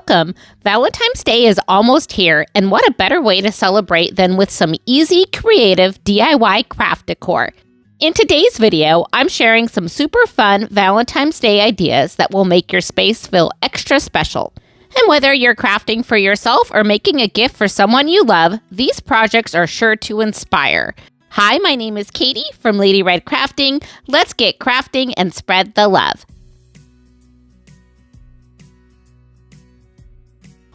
Welcome! Valentine's Day is almost here, and what a better way to celebrate than with some easy, creative DIY craft decor. In today's video, I'm sharing some super fun Valentine's Day ideas that will make your space feel extra special. And whether you're crafting for yourself or making a gift for someone you love, these projects are sure to inspire. Hi, my name is Katie from Lady Red Crafting. Let's get crafting and spread the love.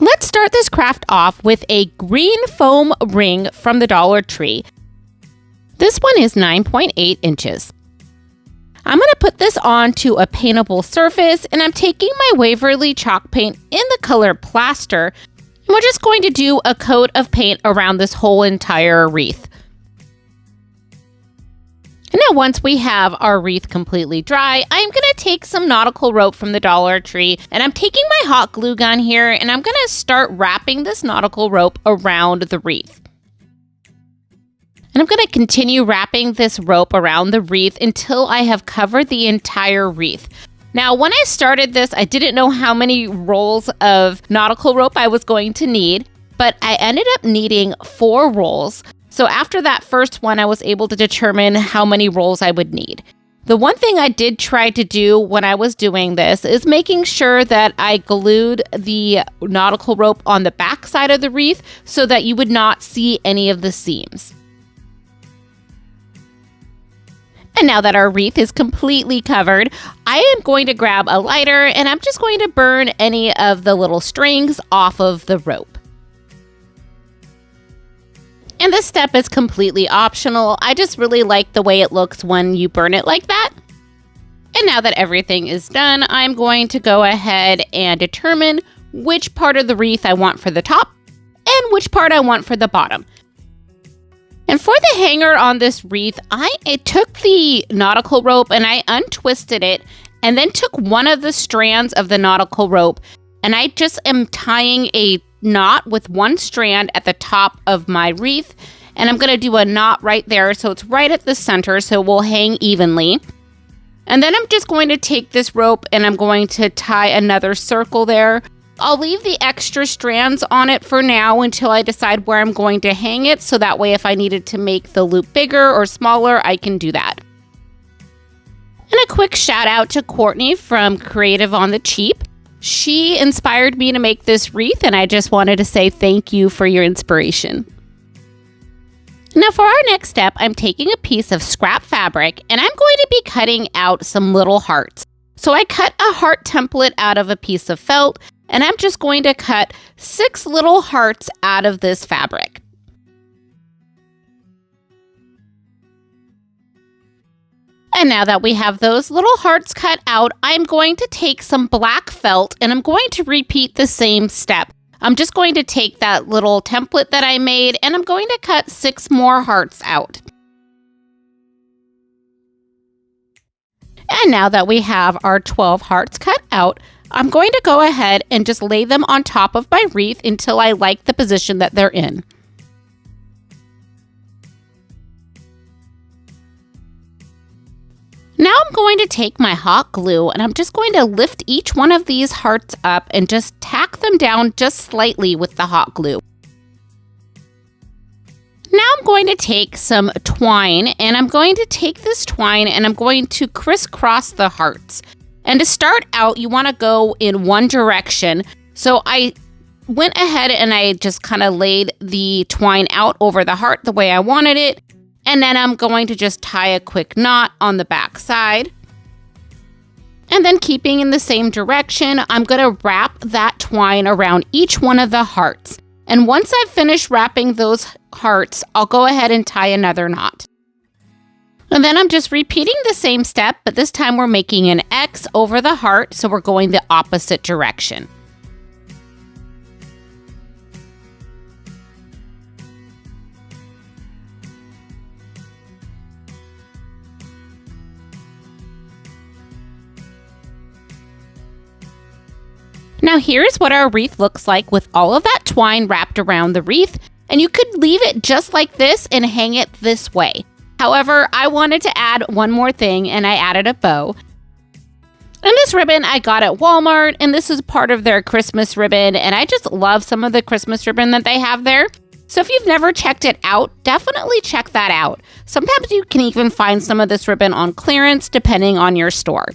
Let's start this craft off with a green foam ring from the Dollar Tree. This one is 9.8 inches. I'm going to put this onto a paintable surface, and I'm taking my Waverly chalk paint in the color plaster, and we're just going to do a coat of paint around this whole entire wreath. And now once we have our wreath completely dry, I'm going to take some nautical rope from the Dollar Tree, and I'm taking my hot glue gun here, and I'm going to start wrapping this nautical rope around the wreath. And I'm going to continue wrapping this rope around the wreath until I have covered the entire wreath. Now, when I started this, I didn't know how many rolls of nautical rope I was going to need, but I ended up needing 4 rolls. So after that first one, I was able to determine how many rolls I would need. The one thing I did try to do when I was doing this is making sure that I glued the nautical rope on the back side of the wreath so that you would not see any of the seams. And now that our wreath is completely covered, I am going to grab a lighter and I'm just going to burn any of the little strings off of the rope. And this step is completely optional. I just really like the way it looks when you burn it like that. And now that everything is done, I'm going to go ahead and determine which part of the wreath I want for the top and which part I want for the bottom. And for the hanger on this wreath, I took the nautical rope and I untwisted it and then took one of the strands of the nautical rope, and I just am tying a knot with one strand at the top of my wreath, and I'm going to do a knot right there so it's right at the center so it will hang evenly. And then I'm just going to take this rope and I'm going to tie another circle there. I'll leave the extra strands on it for now until I decide where I'm going to hang it, so that way if I needed to make the loop bigger or smaller, I can do that. And a quick shout out to Courtney from Creative on the Cheap. She inspired me to make this wreath, and I just wanted to say thank you for your inspiration. Now for our next step, I'm taking a piece of scrap fabric, and I'm going to be cutting out some little hearts. So I cut a heart template out of a piece of felt, and I'm just going to cut 6 little hearts out of this fabric. And now that we have those little hearts cut out, I'm going to take some black felt and I'm going to repeat the same step. I'm just going to take that little template that I made and I'm going to cut 6 more hearts out. And now that we have our 12 hearts cut out, I'm going to go ahead and just lay them on top of my wreath until I like the position that they're in. Now I'm going to take my hot glue and I'm just going to lift each one of these hearts up and just tack them down just slightly with the hot glue. Now I'm going to take some twine and I'm going to take this twine and I'm going to crisscross the hearts. And to start out, you want to go in one direction. So I went ahead and I just kind of laid the twine out over the heart the way I wanted it. And then I'm going to just tie a quick knot on the back side. And then keeping in the same direction, I'm going to wrap that twine around each one of the hearts. And once I've finished wrapping those hearts, I'll go ahead and tie another knot. And then I'm just repeating the same step, but this time we're making an X over the heart, so we're going the opposite direction. Now here's what our wreath looks like with all of that twine wrapped around the wreath, and you could leave it just like this and hang it this way. However, I wanted to add one more thing and I added a bow. And this ribbon I got at Walmart, and this is part of their Christmas ribbon, and I just love some of the Christmas ribbon that they have there. So if you've never checked it out, definitely check that out. Sometimes you can even find some of this ribbon on clearance depending on your store.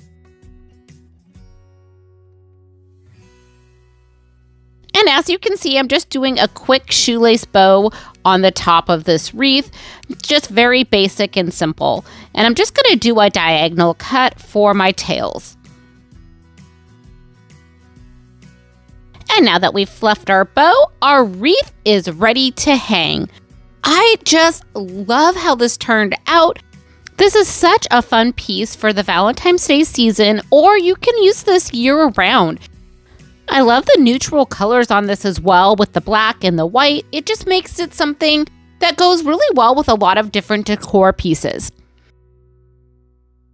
And as you can see, I'm just doing a quick shoelace bow on the top of this wreath, just very basic and simple. And I'm just going to do a diagonal cut for my tails. And now that we've fluffed our bow, our wreath is ready to hang. I just love how this turned out. This is such a fun piece for the Valentine's Day season, or you can use this year-round. I love the neutral colors on this as well with the black and the white. It just makes it something that goes really well with a lot of different decor pieces.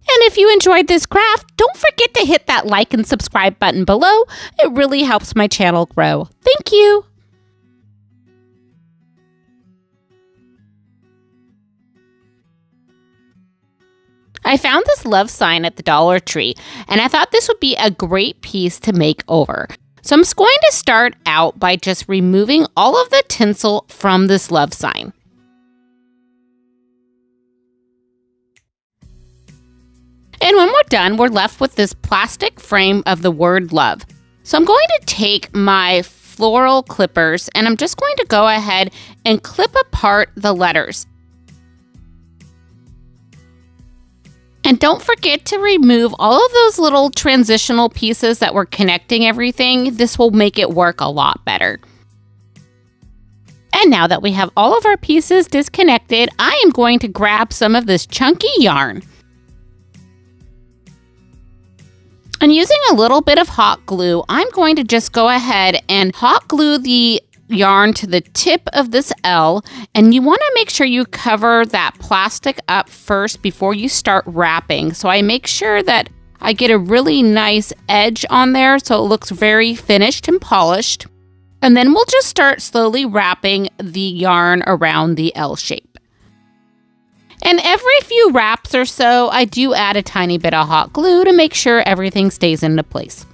And if you enjoyed this craft, don't forget to hit that like and subscribe button below. It really helps my channel grow. Thank you. I found this love sign at the Dollar Tree, and I thought this would be a great piece to make over. So I'm going to start out by just removing all of the tinsel from this love sign. And when we're done, we're left with this plastic frame of the word love. So I'm going to take my floral clippers and I'm just going to go ahead and clip apart the letters. And don't forget to remove all of those little transitional pieces that were connecting everything. This will make it work a lot better. And now that we have all of our pieces disconnected, I am going to grab some of this chunky yarn. And using a little bit of hot glue, I'm going to just go ahead and hot glue the yarn to the tip of this L, and you want to make sure you cover that plastic up first before you start wrapping. So I make sure that I get a really nice edge on there so it looks very finished and polished. And then we'll just start slowly wrapping the yarn around the L shape. And every few wraps or so, I do add a tiny bit of hot glue to make sure everything stays into place.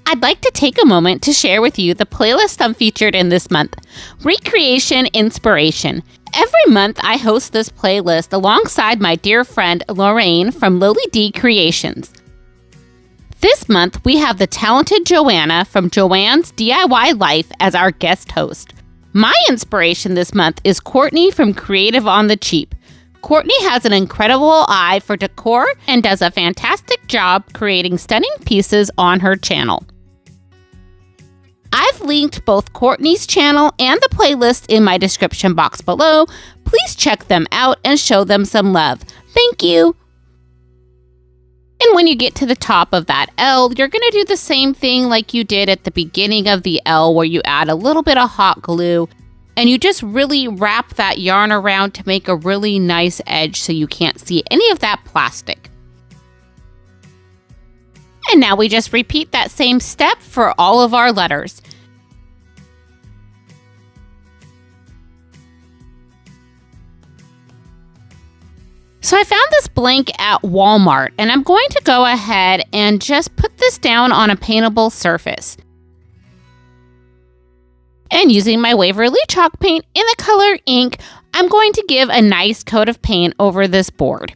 I'd like to take a moment to share with you the playlist I'm featured in this month, Recreation Inspiration. Every month, I host this playlist alongside my dear friend Lorraine from Lily D Creations. This month, we have the talented Joanna from Joanne's DIY Life as our guest host. My inspiration this month is Courtney from Creative on the Cheap. Courtney has an incredible eye for decor and does a fantastic job creating stunning pieces on her channel. I've linked both Courtney's channel and the playlist in my description box below. Please check them out and show them some love. Thank you. And when you get to the top of that L, you're going to do the same thing like you did at the beginning of the L, where you add a little bit of hot glue and you just really wrap that yarn around to make a really nice edge so you can't see any of that plastic. And now we just repeat that same step for all of our letters. So I found this blank at Walmart, and I'm going to go ahead and just put this down on a paintable surface. And using my Waverly chalk paint in the color ink, I'm going to give a nice coat of paint over this board.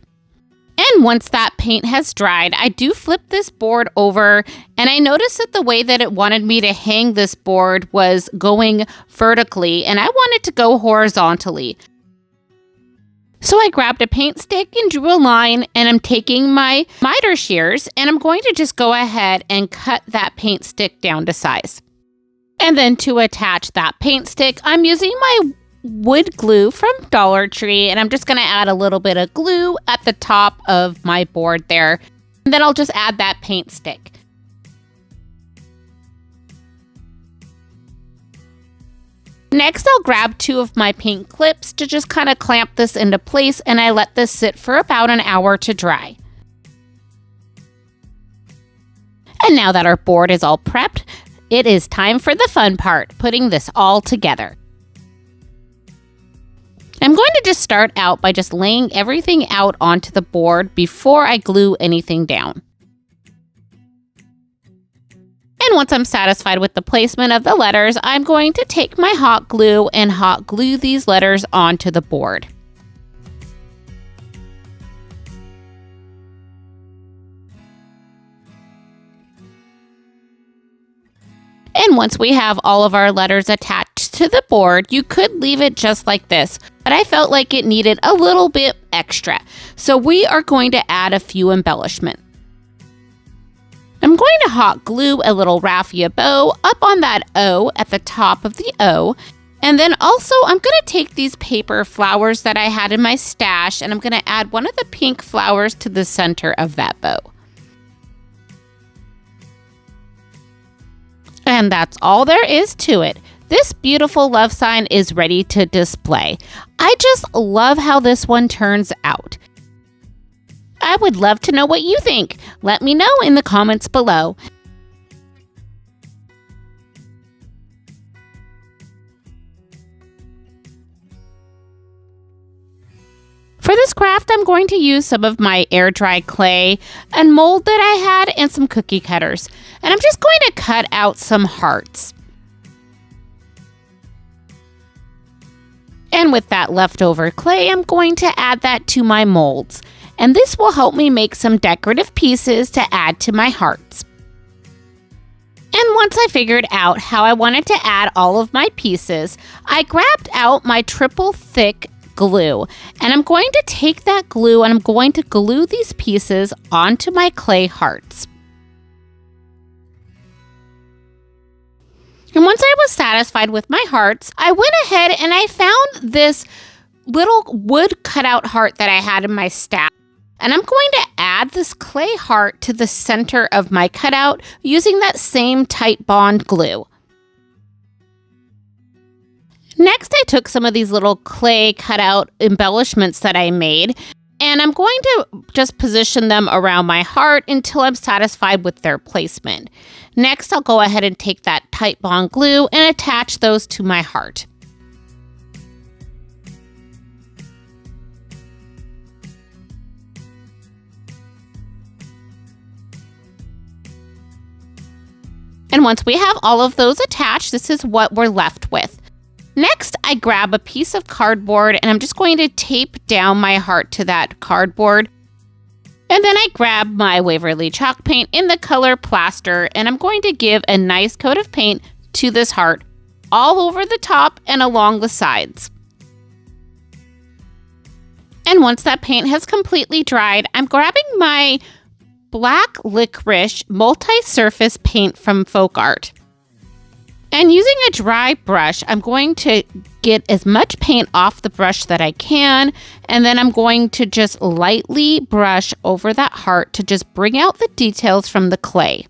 And once that paint has dried, I do flip this board over, and I noticed that the way that it wanted me to hang this board was going vertically, and I wanted to go horizontally. So I grabbed a paint stick and drew a line, and I'm taking my miter shears and I'm going to just go ahead and cut that paint stick down to size. And then to attach that paint stick, I'm using my wood glue from Dollar Tree, and I'm just going to add a little bit of glue at the top of my board there. And then I'll just add that paint stick. Next, I'll grab 2 of my paint clips to just kind of clamp this into place, and I let this sit for about an hour to dry. And now that our board is all prepped, it is time for the fun part, putting this all together. I'm going to just start out by just laying everything out onto the board before I glue anything down. And once I'm satisfied with the placement of the letters, I'm going to take my hot glue and hot glue these letters onto the board. And once we have all of our letters attached to the board, you could leave it just like this, but I felt like it needed a little bit extra. So we are going to add a few embellishments. I'm going to hot glue a little raffia bow up on that O at the top of the O. And then also I'm going to take these paper flowers that I had in my stash and I'm going to add one of the pink flowers to the center of that bow. And that's all there is to it. This beautiful love sign is ready to display. I just love how this one turns out. I would love to know what you think. Let me know in the comments below. For this craft, I'm going to use some of my air dry clay and mold that I had and some cookie cutters. And I'm just going to cut out some hearts. And with that leftover clay, I'm going to add that to my molds. And this will help me make some decorative pieces to add to my hearts. And once I figured out how I wanted to add all of my pieces, I grabbed out my triple thick glue. And I'm going to take that glue and I'm going to glue these pieces onto my clay hearts. And once I was satisfied with my hearts, I went ahead and I found this little wood cutout heart that I had in my stash. And I'm going to add this clay heart to the center of my cutout using that same tight bond glue. Next, I took some of these little clay cutout embellishments that I made, and I'm going to just position them around my heart until I'm satisfied with their placement. Next, I'll go ahead and take that tight bond glue and attach those to my heart. And once we have all of those attached, this is what we're left with. Next, I grab a piece of cardboard and I'm just going to tape down my heart to that cardboard. And then I grab my Waverly chalk paint in the color plaster and I'm going to give a nice coat of paint to this heart all over the top and along the sides. And once that paint has completely dried, I'm grabbing my black licorice multi-surface paint from Folk Art. And using a dry brush, I'm going to get as much paint off the brush that I can, and then I'm going to just lightly brush over that heart to just bring out the details from the clay.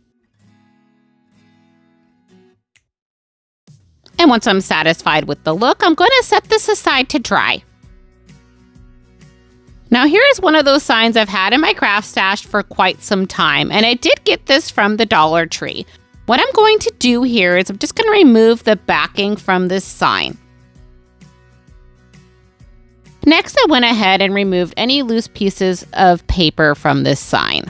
And once I'm satisfied with the look, I'm going to set this aside to dry. Now here is one of those signs I've had in my craft stash for quite some time, and I did get this from the Dollar Tree. What I'm going to do here is I'm just going to remove the backing from this sign. Next, I went ahead and removed any loose pieces of paper from this sign.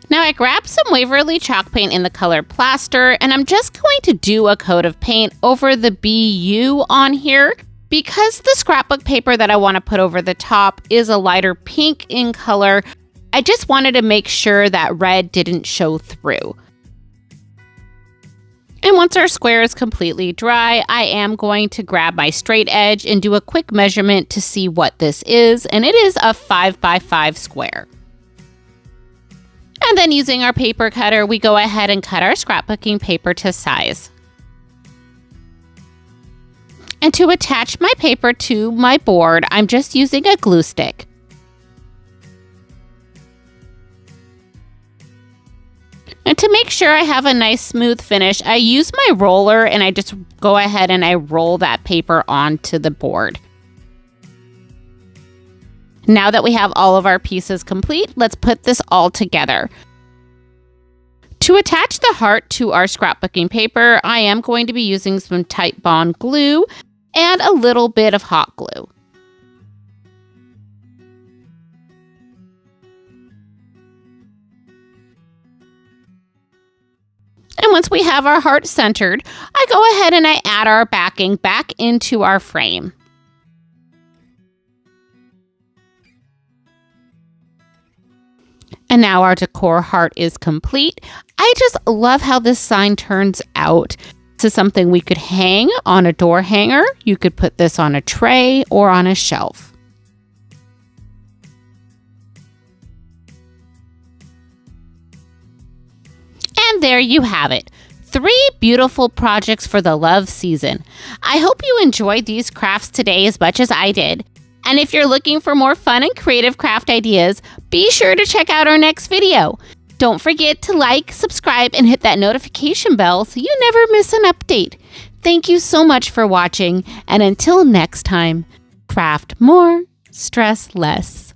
Now I grabbed some Waverly chalk paint in the color plaster, and I'm just going to do a coat of paint over the BU on here. Because the scrapbook paper that I want to put over the top is a lighter pink in color, I just wanted to make sure that red didn't show through. And once our square is completely dry, I am going to grab my straight edge and do a quick measurement to see what this is, and it is a 5x5 square. And then using our paper cutter, we go ahead and cut our scrapbooking paper to size. And to attach my paper to my board, I'm just using a glue stick. And to make sure I have a nice smooth finish, I use my roller and I just go ahead and I roll that paper onto the board. Now that we have all of our pieces complete, let's put this all together. To attach the heart to our scrapbooking paper, I am going to be using some tight bond glue. and a little bit of hot glue. And once we have our heart centered, I go ahead and I add our backing back into our frame. And now our decor heart is complete. I just love how this sign turns out. This is something we could hang on a door hanger. You could put this on a tray or on a shelf. And there you have it. 3 beautiful projects for the love season. I hope you enjoyed these crafts today as much as I did. And if you're looking for more fun and creative craft ideas, be sure to check out our next video. Don't forget to like, subscribe, and hit that notification bell so you never miss an update. Thank you so much for watching, and until next time, craft more, stress less.